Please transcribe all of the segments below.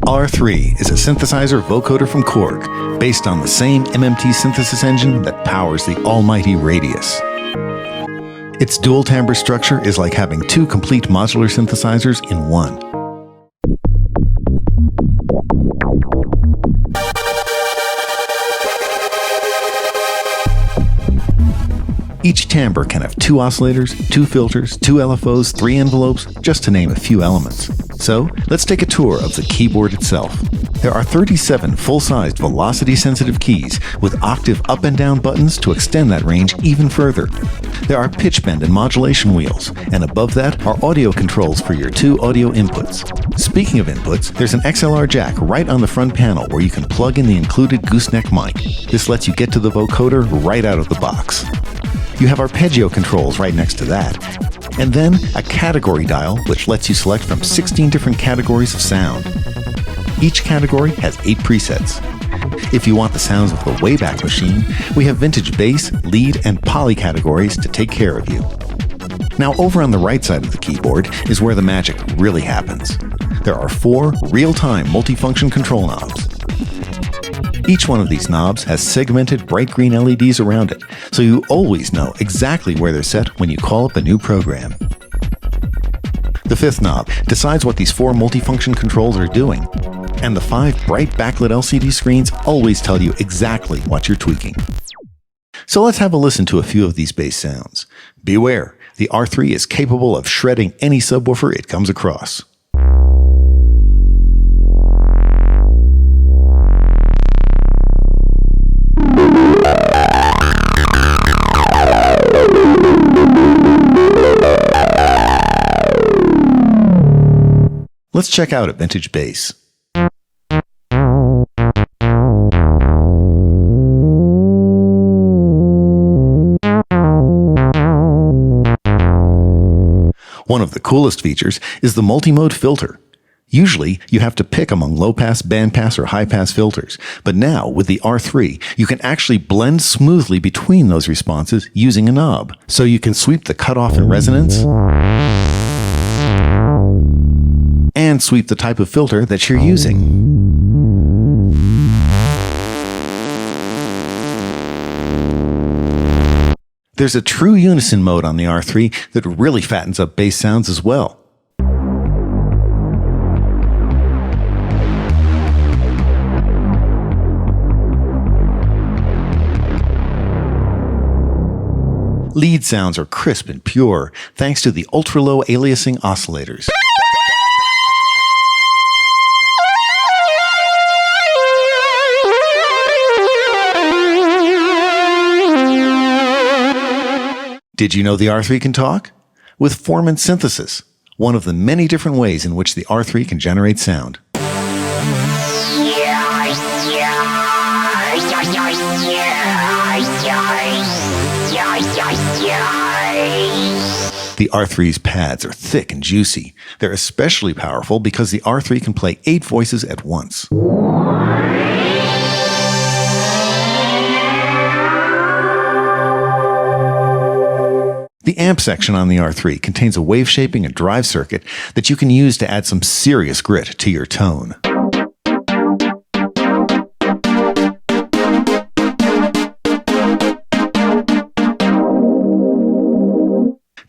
R3 is a synthesizer vocoder from KORg, based on the same MMT synthesis engine that powers the almighty Radius. Its dual timbre structure is like having two complete modular synthesizers in one. Each timbre can have two oscillators, two filters, two LFOs, three envelopes, just to name a few elements. So, let's take a tour of the keyboard itself. There are 37 full-sized velocity-sensitive keys with octave up and down buttons to extend that range even further. There are pitch bend and modulation wheels, and above that are audio controls for your two audio inputs. Speaking of inputs, there's an XLR jack right on the front panel where you can plug in the included gooseneck mic. This lets you get to the vocoder right out of the box. You have arpeggio controls right next to that, and then a category dial which lets you select from 16 different categories of sound. Each category has 8 presets. If you want the sounds of the Wayback Machine, we have vintage bass, lead, and poly categories to take care of you. Now over on the right side of the keyboard is where the magic really happens. There are 4 real-time multifunction control knobs. Each one of these knobs has segmented bright green LEDs around it, so you always know exactly where they're set when you call up a new program. The 5th knob decides what these 4 multifunction controls are doing, and the 5 bright backlit LCD screens always tell you exactly what you're tweaking. So let's have a listen to a few of these bass sounds. Beware, the R3 is capable of shredding any subwoofer it comes across. Let's check out a vintage bass. One of the coolest features is the Multimode Filter. Usually, you have to pick among low-pass, bandpass, or high-pass filters, but now, with the R3, you can actually blend smoothly between those responses using a knob, so you can sweep the cutoff and resonance, and sweep the type of filter that you're using. There's a true unison mode on the R3 that really fattens up bass sounds as well. Lead sounds are crisp and pure thanks to the ultra-low aliasing oscillators. Did you know the R3 can talk? With formant synthesis, one of the many different ways in which the R3 can generate sound. The R3's pads are thick and juicy. They're especially powerful because the R3 can play 8 voices at once. The amp section on the R3 contains a wave shaping and drive circuit that you can use to add some serious grit to your tone.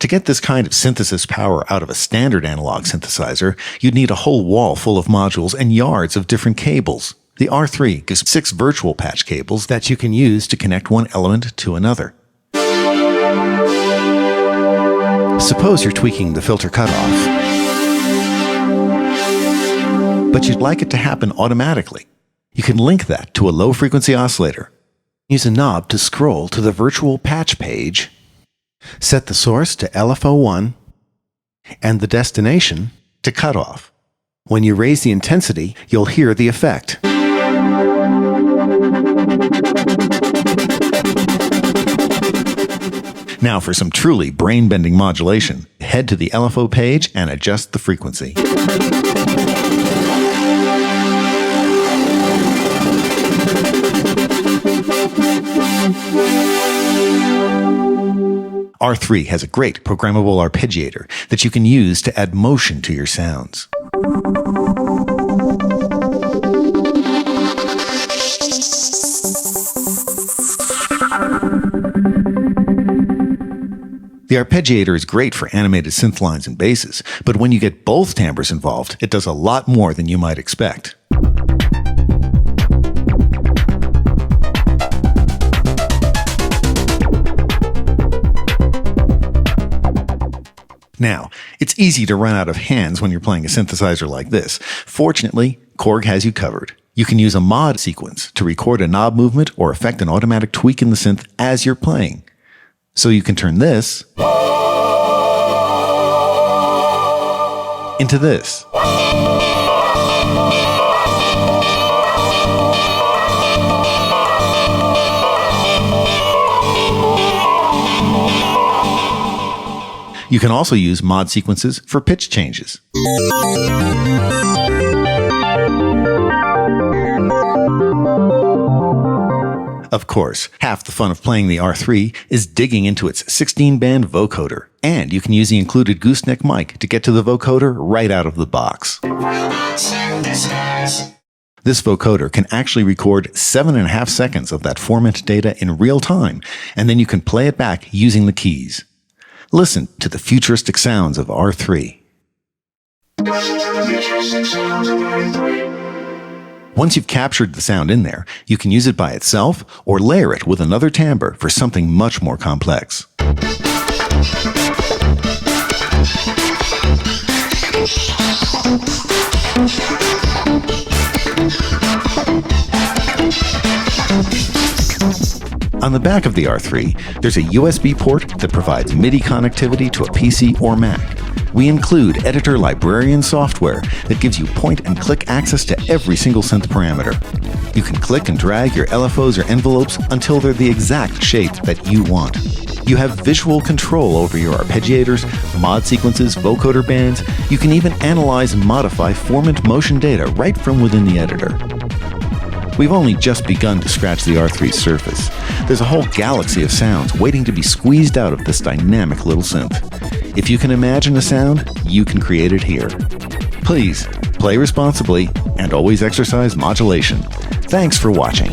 To get this kind of synthesis power out of a standard analog synthesizer, you'd need a whole wall full of modules and yards of different cables. The R3 gives 6 virtual patch cables that you can use to connect one element to another. Suppose you're tweaking the filter cutoff, but you'd like it to happen automatically. You can link that to a low-frequency oscillator. Use a knob to scroll to the virtual patch page, set the source to LFO1, and the destination to cutoff. When you raise the intensity, you'll hear the effect. Now for some truly brain-bending modulation, head to the LFO page and adjust the frequency. R3 has a great programmable arpeggiator that you can use to add motion to your sounds. The arpeggiator is great for animated synth lines and basses, but when you get both timbres involved, it does a lot more than you might expect. Now, it's easy to run out of hands when you're playing a synthesizer like this. Fortunately, KORg has you covered. You can use a mod sequence to record a knob movement or effect an automatic tweak in the synth as you're playing. So you can turn this into this. You can also use mod sequences for pitch changes. Of course, half the fun of playing the R3 is digging into its 16-band vocoder, and you can use the included gooseneck mic to get to the vocoder right out of the box. This vocoder can actually record 7.5 seconds of that format data in real time, and then you can play it back using the keys. Listen to the futuristic sounds of R3. Once you've captured the sound in there, you can use it by itself or layer it with another timbre for something much more complex. On the back of the R3, there's a USB port that provides MIDI connectivity to a PC or Mac. We include editor Librarian software that gives you point-and-click access to every single synth parameter. You can click and drag your LFOs or envelopes until they're the exact shape that you want. You have visual control over your arpeggiators, mod sequences, vocoder bands. You can even analyze and modify form and motion data right from within the editor. We've only just begun to scratch the R3's surface. There's a whole galaxy of sounds waiting to be squeezed out of this dynamic little synth. If you can imagine a sound, you can create it here. Please, play responsibly and always exercise modulation. Thanks for watching.